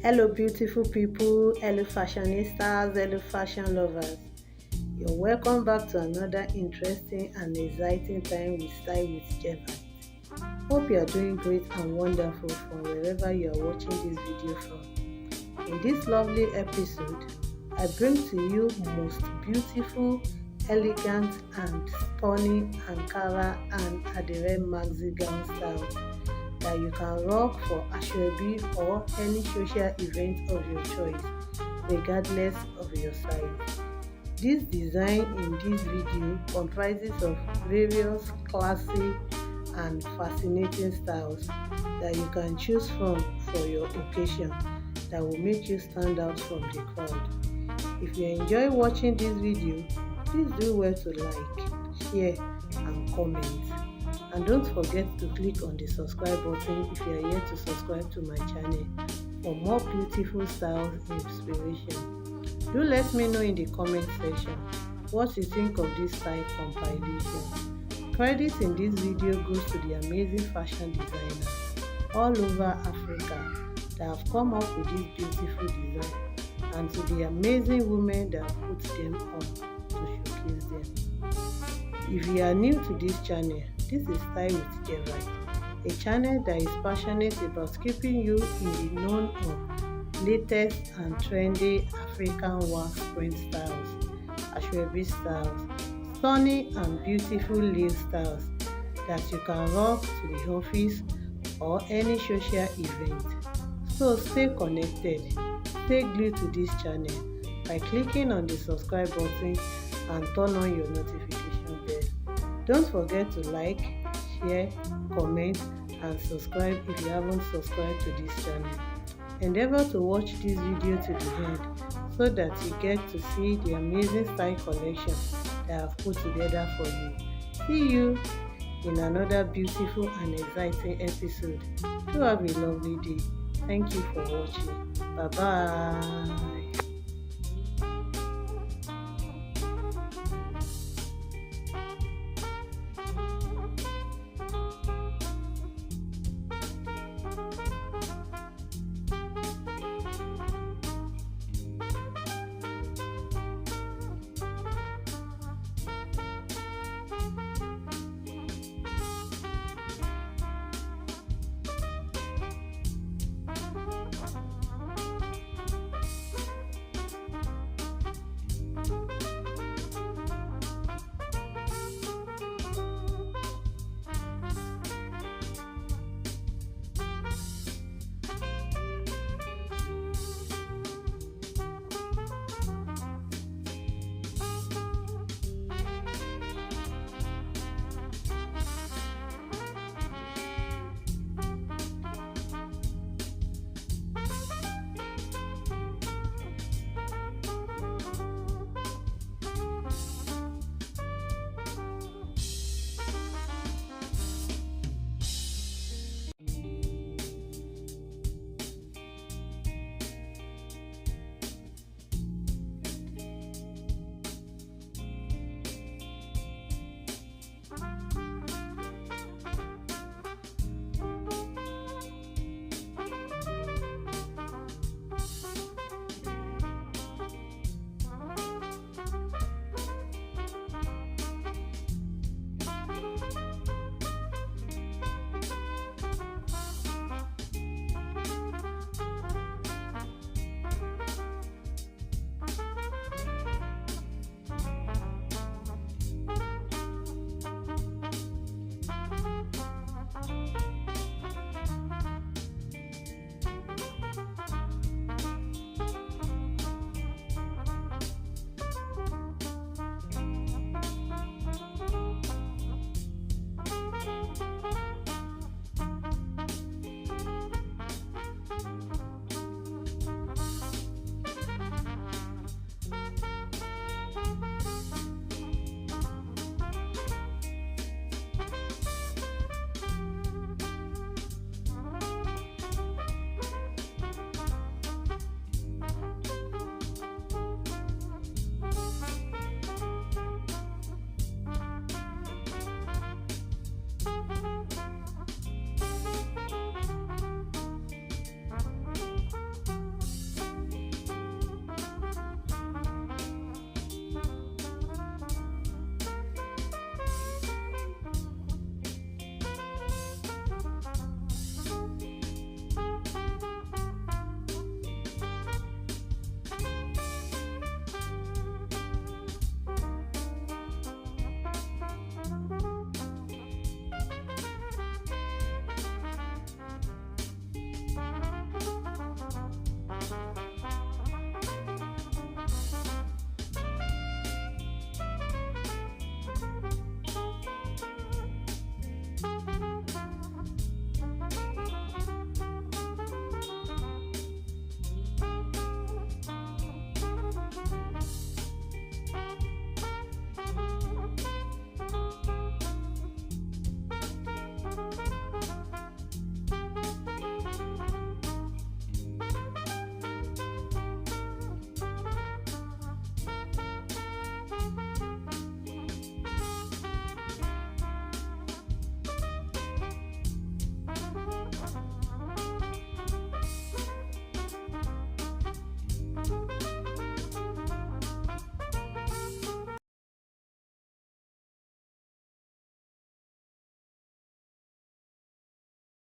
Hello beautiful people, hello fashionistas, hello fashion lovers. You're welcome back to another interesting and exciting time with Style with Jeva. Hope you are doing great and wonderful from wherever you are watching this video from. In this lovely episode, I bring to you most beautiful, elegant and stunning Ankara and Adire maxi gown styles that you can rock for asoebi or any social event of your choice, regardless of your size. This design in this video comprises of various classy and fascinating styles that you can choose from for your occasion that will make you stand out from the crowd. If you enjoy watching this video, please do well to like, share and comment. And don't forget to click on the subscribe button if you are yet to subscribe to my channel for more beautiful styles inspiration. Do let me know in the comment section what you think of this style compilation. Credit in this video goes to the amazing fashion designers all over Africa that have come up with this beautiful design, and to the amazing women that put them on to showcase them. If you are new to this channel, this is Style with Jeva, a channel that is passionate about keeping you in the know of latest and trendy African wax print styles, asoebi styles, stunning and beautiful lace styles that you can rock to the office or any social event. So stay connected, stay glued to this channel by clicking on the subscribe button and turn on your notification bell. Don't forget to like, share, comment and subscribe if you haven't subscribed to this channel. Endeavor to watch this video to the end so that you get to see the amazing style collection that I've put together for you. See you in another beautiful and exciting episode. Do have a lovely day. Thank you for watching. Bye bye.